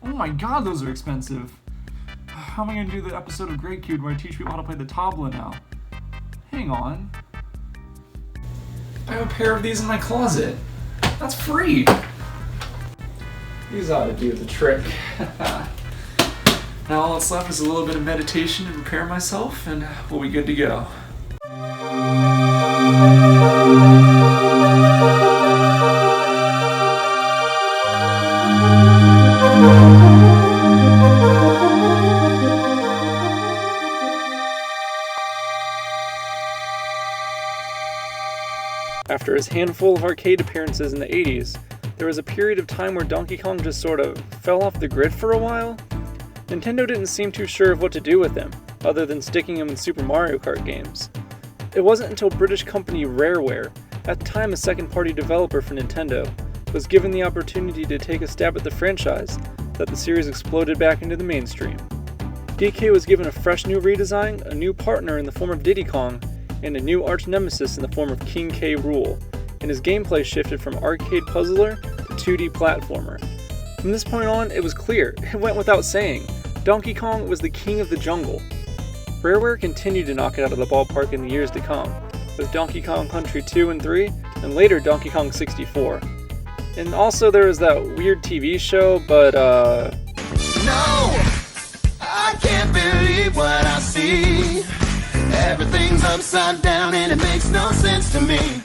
Oh my god, those are expensive. How am I going to do the episode of GregCubed where I teach people how to play the tabla now? Hang on. I have a pair of these in my closet. That's free. These ought to do the trick. Now all that's left is a little bit of meditation to prepare myself, and we'll be good to go. After his handful of arcade appearances in the 80s, there was a period of time where Donkey Kong just sort of fell off the grid for a while. Nintendo didn't seem too sure of what to do with him, other than sticking him in Super Mario Kart games. It wasn't until British company Rareware, at the time a second-party developer for Nintendo, was given the opportunity to take a stab at the franchise that the series exploded back into the mainstream. DK was given a fresh new redesign, a new partner in the form of Diddy Kong, and a new arch-nemesis in the form of King K. Rool, and his gameplay shifted from arcade puzzler to 2D platformer. From this point on, it was clear, it went without saying, Donkey Kong was the king of the jungle. Rareware continued to knock it out of the ballpark in the years to come, with Donkey Kong Country 2 and 3, and later Donkey Kong 64. And also there was that weird TV show, but No! I can't believe what I see. Everything's upside down and it makes no sense to me.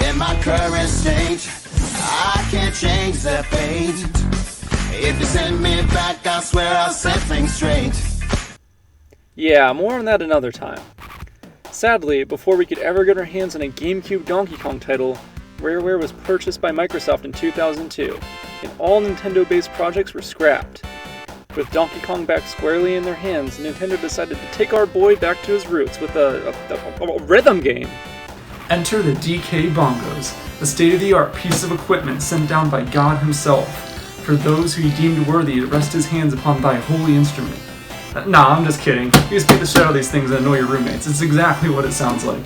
In my current state, I can't change that fate. If you send me back, I swear I'll set things straight. Yeah, more on that another time. Sadly, before we could ever get our hands on a GameCube Donkey Kong title, Rareware was purchased by Microsoft in 2002, and all Nintendo-based projects were scrapped. With Donkey Kong back squarely in their hands, Nintendo decided to take our boy back to his roots with a rhythm game. Enter the DK Bongos, a state-of-the-art piece of equipment sent down by God himself, for those who he deemed worthy to rest his hands upon thy holy instrument. Nah, I'm just kidding. You just beat the shit out of these things and annoy your roommates. It's exactly what it sounds like.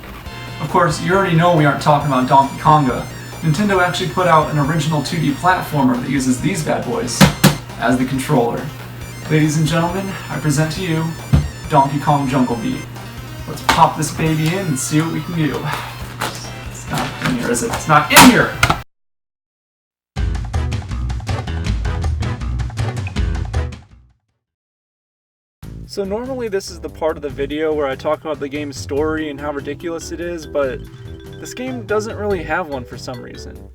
Of course, you already know we aren't talking about Donkey Konga. Nintendo actually put out an original 2D platformer that uses these bad boys as the controller. Ladies and gentlemen, I present to you Donkey Kong Jungle Beat. Let's pop this baby in and see what we can do. It's not in here, is it? It's not in here! So normally this is the part of the video where I talk about the game's story and how ridiculous it is, but this game doesn't really have one for some reason.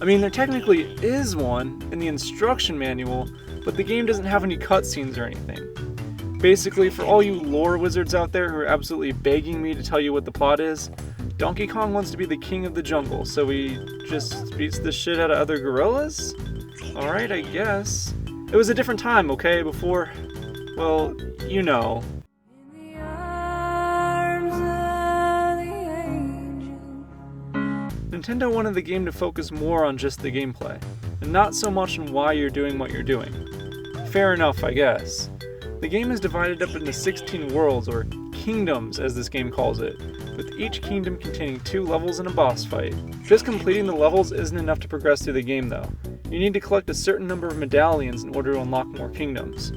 I mean, there technically is one in the instruction manual, but the game doesn't have any cutscenes or anything. Basically, for all you lore wizards out there who are absolutely begging me to tell you what the plot is, Donkey Kong wants to be the king of the jungle, so he just beats the shit out of other gorillas? Alright, I guess. It was a different time, okay? Before, well, you know. Nintendo wanted the game to focus more on just the gameplay, and not so much on why you're doing what you're doing. Fair enough, I guess. The game is divided up into 16 worlds, or kingdoms as this game calls it, with each kingdom containing 2 levels and a boss fight. Just completing the levels isn't enough to progress through the game though. You need to collect a certain number of medallions in order to unlock more kingdoms.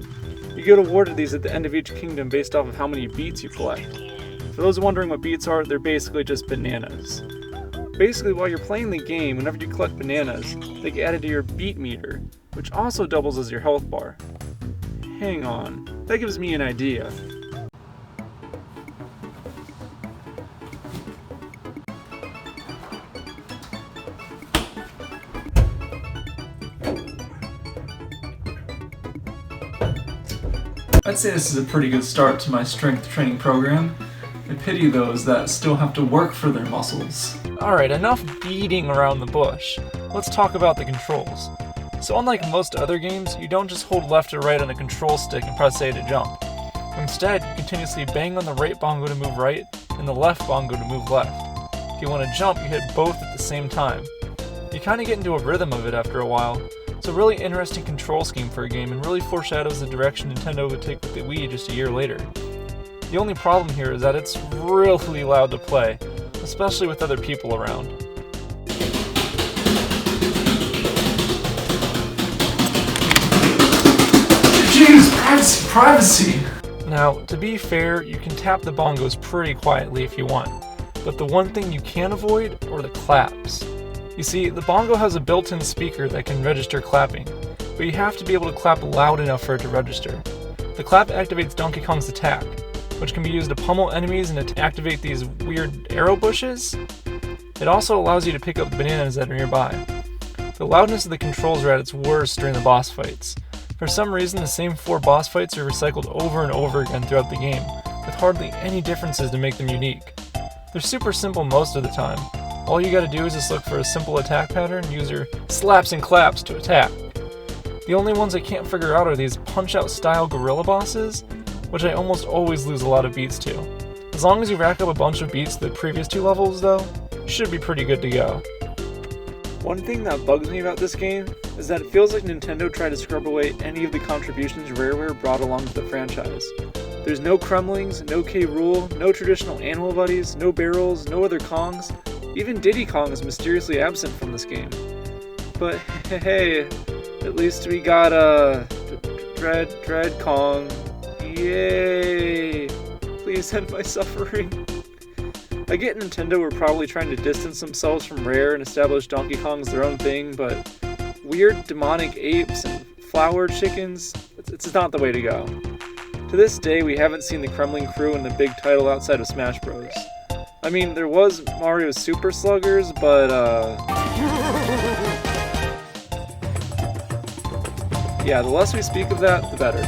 You get awarded these at the end of each kingdom based off of how many beats you collect. For those wondering what beats are, they're basically just bananas. Basically, while you're playing the game, whenever you collect bananas, they get added to your beat meter, which also doubles as your health bar. Hang on, that gives me an idea. I'd say this is a pretty good start to my strength training program. I pity those that still have to work for their muscles. Alright, enough beating around the bush. Let's talk about the controls. So unlike most other games, you don't just hold left or right on the control stick and press A to jump. Instead, you continuously bang on the right bongo to move right, and the left bongo to move left. If you want to jump, you hit both at the same time. You kinda get into a rhythm of it after a while. It's a really interesting control scheme for a game and really foreshadows the direction Nintendo would take with the Wii just a year later. The only problem here is that it's really loud to play, especially with other people around. jeez, privacy! Now, to be fair, you can tap the bongos pretty quietly if you want, but the one thing you can't avoid are the claps. You see, the bongo has a built-in speaker that can register clapping, but you have to be able to clap loud enough for it to register. The clap activates Donkey Kong's attack, which can be used to pummel enemies and to activate these weird arrow bushes. It also allows you to pick up bananas that are nearby. The loudness of the controls are at its worst during the boss fights. For some reason, the same 4 boss fights are recycled over and over again throughout the game, with hardly any differences to make them unique. They're super simple most of the time. All you gotta do is just look for a simple attack pattern and use your slaps and claps to attack. The only ones I can't figure out are these punch-out style gorilla bosses, which I almost always lose a lot of beats to. As long as you rack up a bunch of beats to the previous 2 levels though, you should be pretty good to go. One thing that bugs me about this game is that it feels like Nintendo tried to scrub away any of the contributions Rareware brought along to the franchise. There's no Kremlings, no K. Rool, no traditional animal buddies, no barrels, no other Kongs. Even Diddy Kong is mysteriously absent from this game. But hey, at least we got Dread Kong. Yay! Please end my suffering. I get Nintendo were probably trying to distance themselves from Rare and establish Donkey Kong as their own thing, but weird demonic apes and flower chickens, it's not the way to go. To this day, we haven't seen the Kremling crew in the big title outside of Smash Bros. I mean, there was Mario's Super Sluggers, but yeah, the less we speak of that, the better.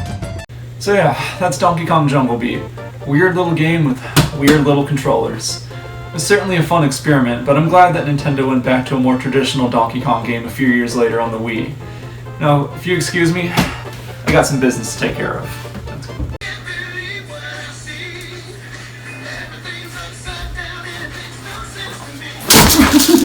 So yeah, that's Donkey Kong Jungle Beat. Weird little game with weird little controllers. It was certainly a fun experiment, but I'm glad that Nintendo went back to a more traditional Donkey Kong game a few years later on the Wii. Now, if you excuse me, I got some business to take care of.